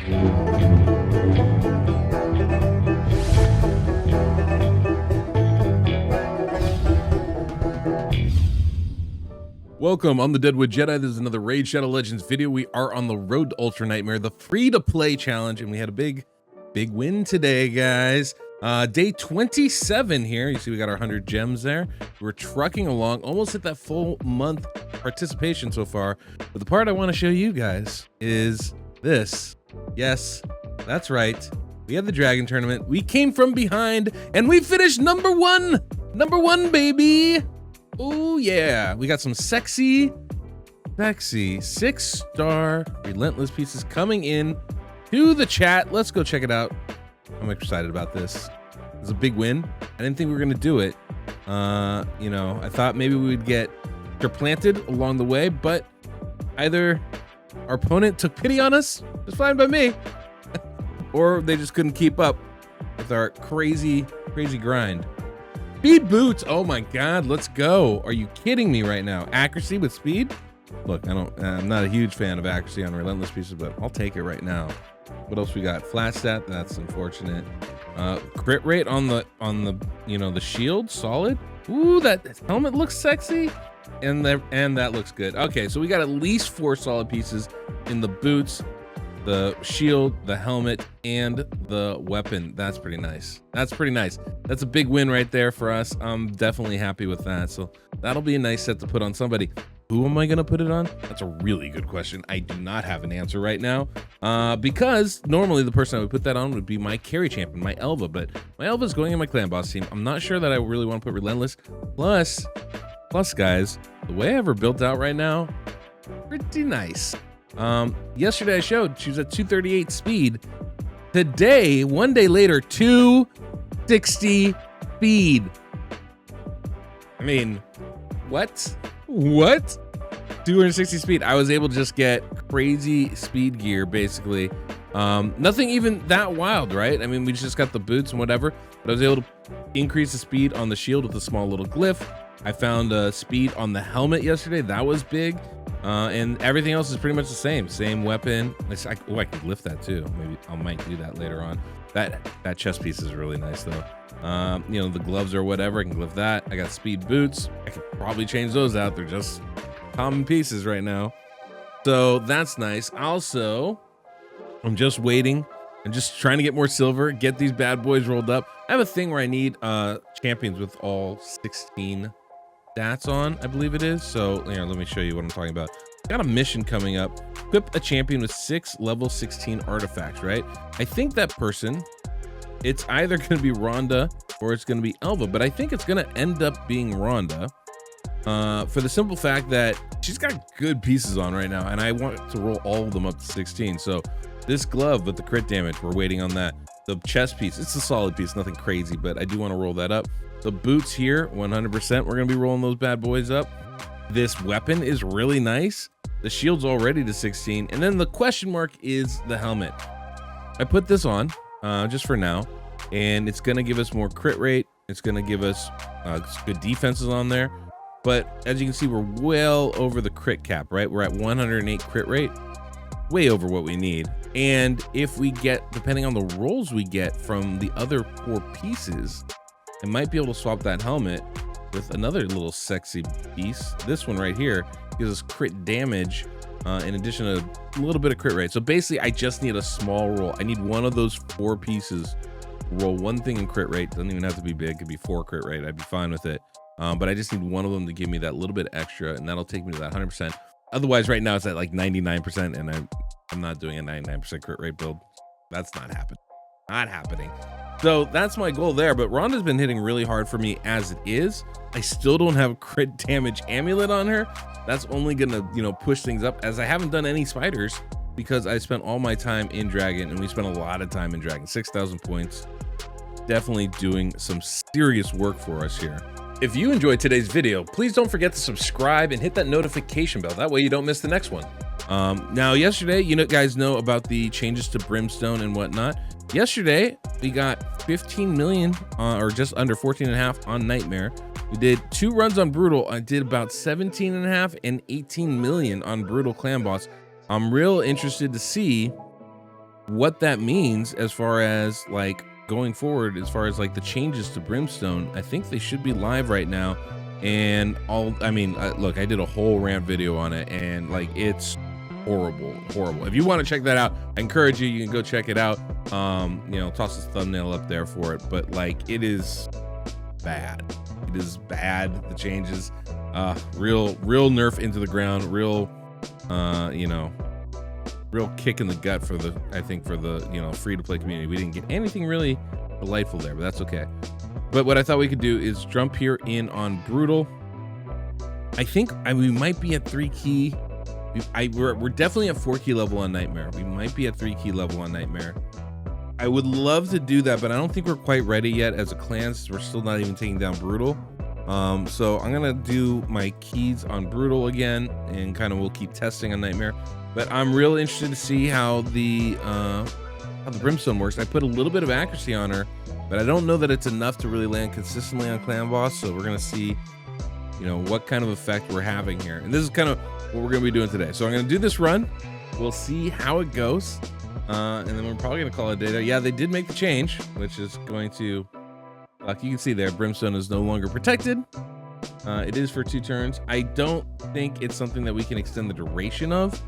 Welcome, I'm the DeadwoodJedi. This is another Raid Shadow Legends video. We are on the road to Ultra Nightmare, the free-to-play challenge, and we had a big win today, guys. Day 27 here. You see we got our 100 gems there. We're trucking along, almost hit that full month participation so far. But the part I want to show you guys is this. Yes, that's right. We had the Dragon Tournament. We came from behind, and we finished number one. Number one, baby. Oh yeah, we got some sexy 6-star relentless pieces coming in to the chat. Let's go check it out. I'm excited about this. It's a big win. I didn't think we were gonna do it. You know, I thought maybe we would get planted along the way, but either our opponent took pity on us, it's fine by me, or they just couldn't keep up with our crazy grind. Speed boots, oh my god, let's go. Are you kidding me right now? Accuracy with speed? Look, I'm not a huge fan of accuracy on relentless pieces, but I'll take it right now. What else we got? Flat stat, that's unfortunate. Crit rate on the you know, the shield, solid. Ooh, that helmet looks sexy. And that looks good. Okay, so we got at least 4 solid pieces in the boots, the shield, the helmet, and the weapon. That's pretty nice. That's pretty nice. That's a big win right there for us. I'm definitely happy with that. So that'll be a nice set to put on somebody. Who am I gonna put it on? That's a really good question. I do not have an answer right now, because normally the person I would put that on would be my carry champion, my Elva, but my Elva is going in my clan boss team. I'm not sure that I really want to put relentless. Plus guys, the way I have her built out right now, pretty nice. Yesterday I showed she was at 238 speed. Today, one day later, 260 speed. I mean, what? 260 speed. I was able to just get crazy speed gear, basically. Nothing even that wild, right? I mean, we just got the boots and whatever, but I was able to increase the speed on the shield with a small little glyph. I found speed on the helmet yesterday. That was big. And everything else is pretty much the same weapon. I could lift that too. Maybe I might do that later on. That chest piece is really nice though. You know, the gloves or whatever, I can lift that. I got speed boots. I could probably change those out. They're just common pieces right now. So that's nice. Also, I'm just waiting and just trying to get more silver, get these bad boys rolled up. I have a thing where I need champions with all 16 stats on, I believe it is. So here, let me show you what I'm talking about. Got a mission coming up. Equip a champion with 6 level 16 artifacts, right? I think that person, it's either going to be Rhonda or it's going to be Elva, but I think it's going to end up being Rhonda, for the simple fact that she's got good pieces on right now, and I want to roll all of them up to 16. So this glove with the crit damage, we're waiting on that. The chest piece, it's a solid piece, nothing crazy, but I do want to roll that up. The boots here, 100%, we're going to be rolling those bad boys up. This weapon is really nice. The shield's already to 16. And then the question mark is the helmet. I put this on just for now, and it's going to give us more crit rate. It's going to give us good defenses on there. But as you can see, we're well over the crit cap, right? We're at 108 crit rate, way over what we need. And if we get, depending on the rolls we get from the other 4 pieces, I might be able to swap that helmet with another little sexy piece. This one right here gives us crit damage in addition to a little bit of crit rate. So basically, I just need a small roll. I need one of those 4 pieces to roll one thing in crit rate. Doesn't even have to be big. It could be 4 crit rate. I'd be fine with it. But I just need one of them to give me that little bit extra, and that'll take me to that 100%. Otherwise, right now it's at like 99%, and I'm not doing a 99% crit rate build. That's not happening. Not happening. So that's my goal there, but Rhonda's been hitting really hard for me as it is. I still don't have crit damage amulet on her. That's only gonna, you know, push things up, as I haven't done any spiders because I spent all my time in Dragon, and we spent a lot of time in Dragon. 6,000 points. Definitely doing some serious work for us here. If you enjoyed today's video, please don't forget to subscribe and hit that notification bell. That way you don't miss the next one. Now yesterday, you guys know about the changes to brimstone and whatnot. Yesterday, we got 15 million, or just under 14.5 on Nightmare. We did 2 runs on Brutal. I did about 17.5 and 18 million on Brutal Clan Boss. I'm real interested to see what that means as far as like going forward, as far as like the changes to Brimstone, I think they should be live right now. And look, I did a whole rant video on it, and like it's horrible. If you want to check that out, I encourage you. You can go check it out. Toss this thumbnail up there for it. But like, it is bad. It is bad. The changes, real nerf into the ground. Real kick in the gut for the free to play community. We didn't get anything really delightful there, but that's okay. But what I thought we could do is jump here in on Brutal. I think we might be at 3 key. We're definitely at 4 key level on Nightmare. We might be at 3 key level on Nightmare. I would love to do that, but I don't think we're quite ready yet as a clan, since we're still not even taking down Brutal. So I'm gonna do my keys on Brutal again, and kind of we'll keep testing on Nightmare. But I'm real interested to see how the Brimstone works. I put a little bit of accuracy on her, but I don't know that it's enough to really land consistently on Clan Boss. So we're gonna see, what kind of effect we're having here. And this is kind of what we're gonna be doing today. So I'm gonna do this run. We'll see how it goes. And then we're probably gonna call it a day. Yeah, they did make the change, which is going to, like you can see there, Brimstone is no longer protected. It is for 2 turns. I don't think it's something that we can extend the duration of.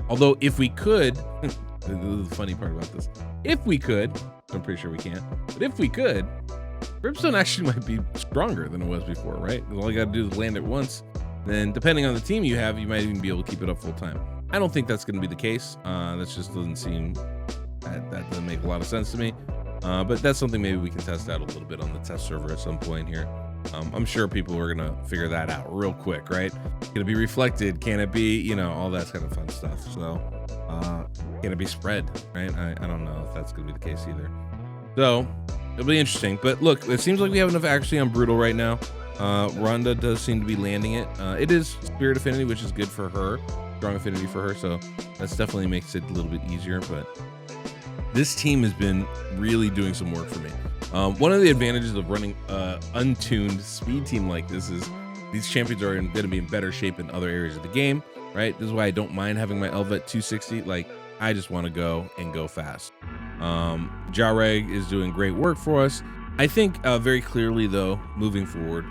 Although if we could, this is the funny part about this. If we could, I'm pretty sure we can't, but if we could, Brimstone actually might be stronger than it was before, right? All you gotta do is land it once. Then depending on the team you have, you might even be able to keep it up full time. I don't think that's gonna be the case. That just doesn't seem, that doesn't make a lot of sense to me. But that's something maybe we can test out a little bit on the test server at some point here. I'm sure people are gonna figure that out real quick, right? Can it be reflected? Can it be, all that kind of fun stuff? So, can it be spread, right? I don't know if that's gonna be the case either. So, it'll be interesting. But look, it seems like we have enough accuracy on Brutal right now. Rhonda does seem to be landing it. It is Spirit Affinity, which is good for her. Strong Affinity for her, so that's definitely makes it a little bit easier. But this team has been really doing some work for me. One of the advantages of running untuned speed team like this is these champions are going to be in better shape in other areas of the game, right? This is why I don't mind having my Elva at 260. Like, I just want to go and go fast. Jareg is doing great work for us. I think very clearly, though, moving forward,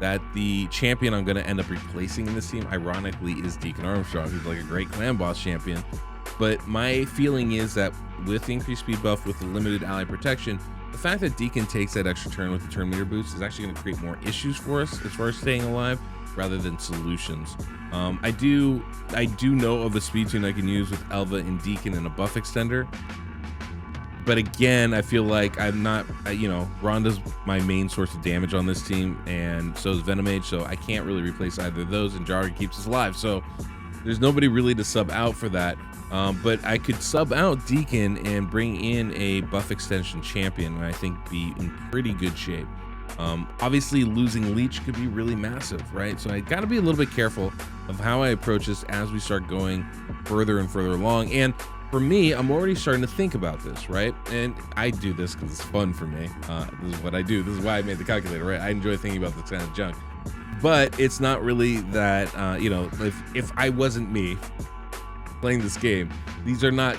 that the champion I'm going to end up replacing in this team, ironically, is Deacon Armstrong, who's like a great clan boss champion. But my feeling is that with the increased speed buff, with the limited ally protection, the fact that Deacon takes that extra turn with the turn meter boost is actually going to create more issues for us as far as staying alive rather than solutions. I do know of a speed tune I can use with Elva and Deacon and a buff extender. But again, I feel like I'm not, Rhonda's my main source of damage on this team, and so is Venomage, so I can't really replace either of those, and Jarg keeps us alive. So there's nobody really to sub out for that. But I could sub out Deacon and bring in a buff extension champion, and I think be in pretty good shape. Obviously losing Leech could be really massive, right? So I got to be a little bit careful of how I approach this as we start going further and further along. And for me, I'm already starting to think about this, right? And I do this because it's fun for me. This is what I do. This is why I made the calculator, right? I enjoy thinking about this kind of junk. But it's not really that, if I wasn't me playing this game, these are not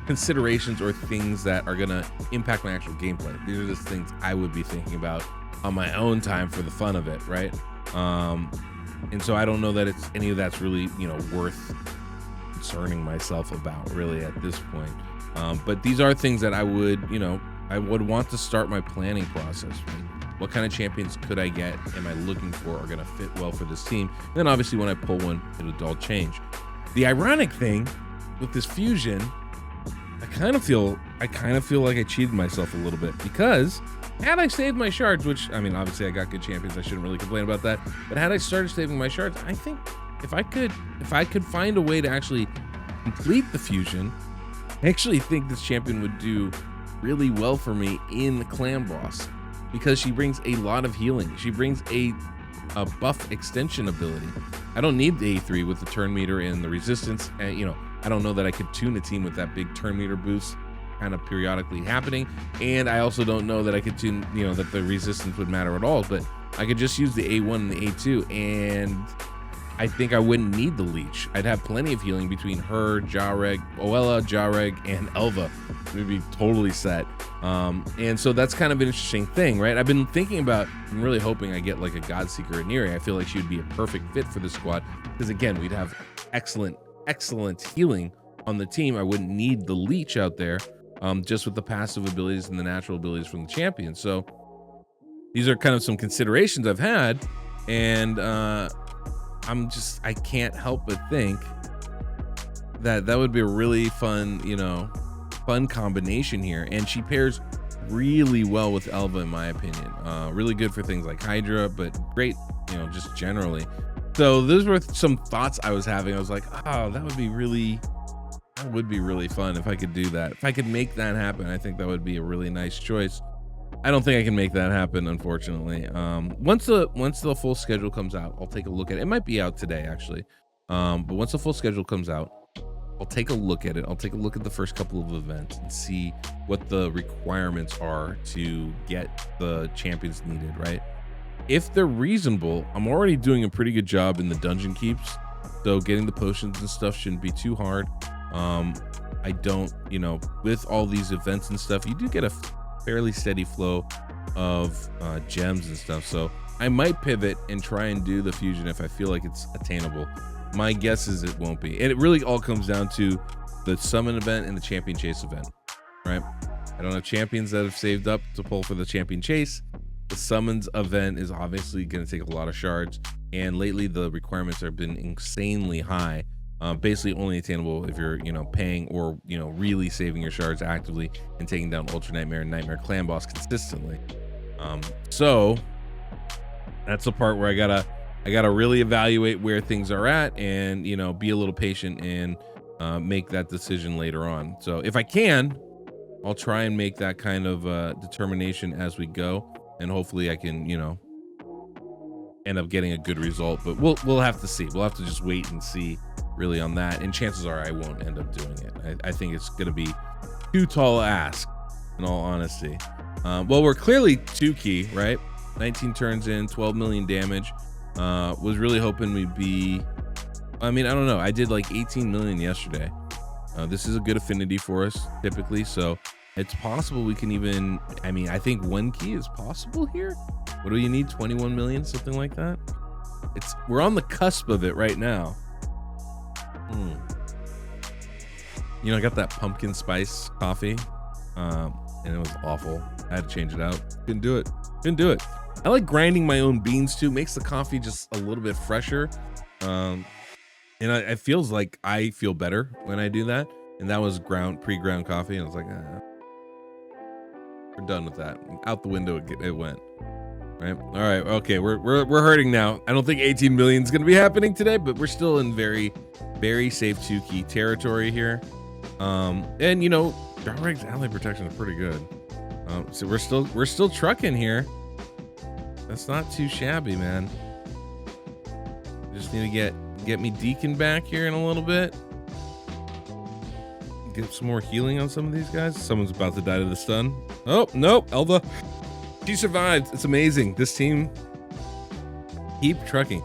considerations or things that are gonna impact my actual gameplay. These are just things I would be thinking about on my own time for the fun of it, right? And so I don't know that it's any of that's really, worth concerning myself about really at this point. But these are things that I would, I would want to start my planning process. Right? What kind of champions could I get? Am I looking for are gonna fit well for this team? And then obviously when I pull one, it'll all change. The ironic thing with this fusion, I kind of feel like I cheated myself a little bit, because had I saved my shards, which obviously I got good champions, I shouldn't really complain about that. But had I started saving my shards, I think if I could find a way to actually complete the fusion, I actually think this champion would do really well for me in the clan boss, because she brings a lot of healing. She brings a buff extension ability. I don't need the A3 with the turn meter and the resistance. And I don't know that I could tune a team with that big turn meter boost kind of periodically happening. And I also don't know that I could tune, that the resistance would matter at all. But I could just use the A1 and the A2, and I think I wouldn't need the leech. I'd have plenty of healing between her, Oella, Jareg, and Elva. We'd be totally set. And so that's kind of an interesting thing, right? I've been thinking about, I'm really hoping I get like a Godseeker or Neri. I feel like she would be a perfect fit for this squad because again, we'd have excellent healing on the team. I wouldn't need the leech out there, just with the passive abilities and the natural abilities from the champion. So these are kind of some considerations I've had, and I can't help but think that would be a really fun, fun combination here. And she pairs really well with Elva, in my opinion. Really good for things like Hydra, but great, just generally. So those were some thoughts I was having. I was like, oh, that would be really fun if I could do that. If I could make that happen, I think that would be a really nice choice. I don't think I can make that happen, unfortunately. Once the full schedule comes out, I'll take a look at it. It might be out today, actually. But once the full schedule comes out, I'll take a look at it. I'll take a look at the first couple of events and see what the requirements are to get the champions needed, right? If they're reasonable, I'm already doing a pretty good job in the dungeon keeps. So getting the potions and stuff shouldn't be too hard. I don't, with all these events and stuff, you do get a fairly steady flow of gems and stuff. So I might pivot and try and do the fusion if I feel like it's attainable. My guess is it won't be. And it really all comes down to the summon event and the champion chase event, right? I don't have champions that have saved up to pull for the champion chase. The summons event is obviously going to take a lot of shards. And lately the requirements have been insanely high. Basically only attainable if you're, paying or, really saving your shards actively and taking down Ultra Nightmare and Nightmare Clan Boss consistently. So that's the part where I gotta really evaluate where things are at and, be a little patient and make that decision later on. So if I can, I'll try and make that kind of determination as we go, and hopefully I can, end up getting a good result. But we'll have to see. We'll have to just wait and see really on that, and chances are I won't end up doing it. I think it's gonna be too tall a ask, in all honesty. Well, we're clearly 2 key, right? 19 turns in, 12 million damage. Was really hoping we'd be, I don't know, I did like 18 million yesterday. This is a good affinity for us typically, so it's possible we can even, I think 1 key is possible here. What do you need? 21 million, something like that. We're on the cusp of it right now. I got that pumpkin spice coffee, and it was awful. I had to change it out. Couldn't do it. I like grinding my own beans too. Makes the coffee just a little bit fresher. And it feels like I feel better when I do that. And that was pre-ground coffee. And I was like, we're done with that. Out the window it went. Right. All right. Okay. We're hurting now. I don't think 18 million is going to be happening today, but we're still in very, very safe 2 key territory here. And Jarreg's ally protection is pretty good. So we're still trucking here. That's not too shabby, man. Just need to get me Deacon back here in a little bit. Get some more healing on some of these guys. Someone's about to die to the stun. Oh, nope, Elva. She survived. It's amazing. This team, keep trucking.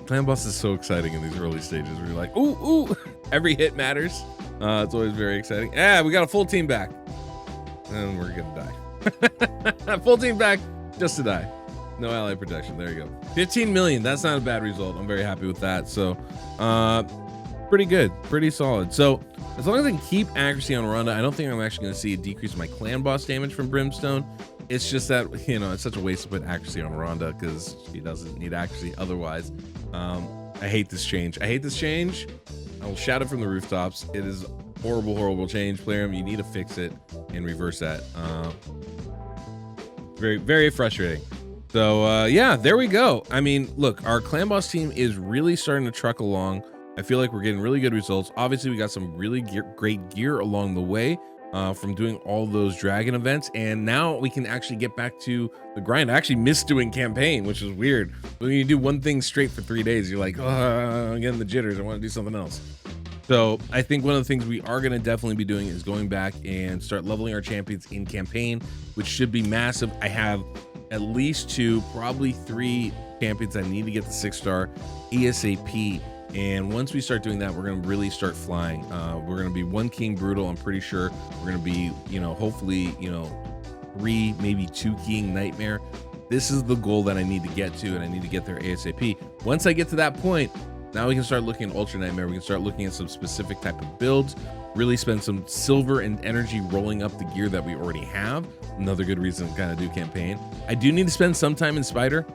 Clan Boss is so exciting in these early stages where you're like, ooh, every hit matters. It's always very exciting. We got a full team back. And we're gonna die. Full team back just to die. No ally protection. There you go. 15 million. That's not a bad result. I'm very happy with that. So, pretty good. Pretty solid. So, as long as I can keep accuracy on Rhonda, I don't think I'm actually going to see a decrease in my Clan Boss damage from Brimstone. It's just that, it's such a waste to put accuracy on Rhonda because she doesn't need accuracy otherwise. I hate this change. I will shout it from the rooftops. It is horrible, horrible change. Player, you need to fix it and reverse that. Very, very frustrating. So, yeah, there we go. Look, our Clan Boss team is really starting to truck along. I feel like we're getting really good results. Obviously, we got some really great gear along the way from doing all those dragon events. And now we can actually get back to the grind. I actually missed doing campaign, which is weird. When you do one thing straight for 3 days, you're like, oh, I'm getting the jitters. I want to do something else. So I think one of the things we are going to definitely be doing is going back and start leveling our champions in campaign, which should be massive. I have at least 2, probably 3 champions. I need to get the 6-star ASAP. And once we start doing that, we're going to really start flying. We're going to be 1 king brutal. I'm pretty sure we're going to be, you know, hopefully, you know, 3, maybe 2 king nightmare. This is the goal that I need to get to, and I need to get there ASAP. Once I get to that point, now we can start looking at Ultra Nightmare. We can start looking at some specific type of builds, really spend some silver and energy rolling up the gear that we already have. Another good reason to kind of do campaign. I do need to spend some time in Spider.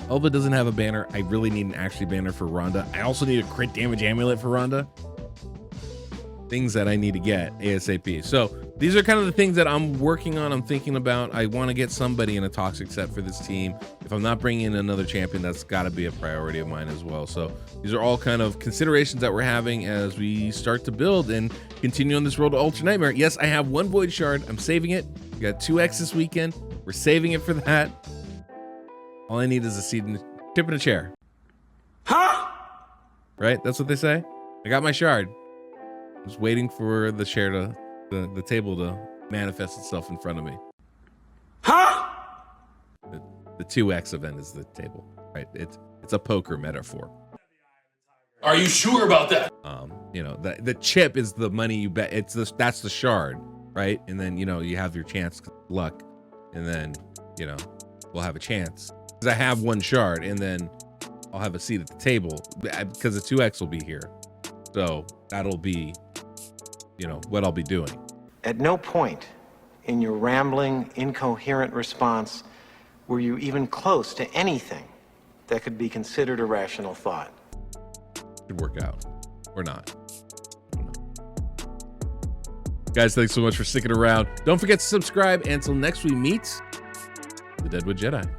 Elva doesn't have a banner. I really need an actually banner for Rhonda. I also need a crit damage amulet for Rhonda. Things that I need to get ASAP. So these are kind of the things that I'm working on. I'm thinking about. I want to get somebody in a toxic set for this team. If I'm not bringing in another champion, that's got to be a priority of mine as well. So these are all kind of considerations that we're having as we start to build and continue on this road to Ultra Nightmare. Yes, I have 1 Void Shard. I'm saving it. We got 2x this weekend. We're saving it for that. All I need is a seat and tip in a chair. Huh? Right? That's what they say. I got my shard. Just waiting for the chair to, the table to manifest itself in front of me. Huh? The 2x event is the table, right? It's a poker metaphor. Are you sure about that? You know, the chip is the money you bet. That's the shard, right? And then, you know, you have your chance, luck, and then, you know, we'll have a chance. Because I have 1 shard, and then I'll have a seat at the table because the 2x will be here. So that'll be, you know, what I'll be doing. At no point in your rambling, incoherent response were you even close to anything that could be considered a rational thought. Could work out or not. Guys, thanks so much for sticking around. Don't forget to subscribe. And until next we meet, the Deadwood Jedi.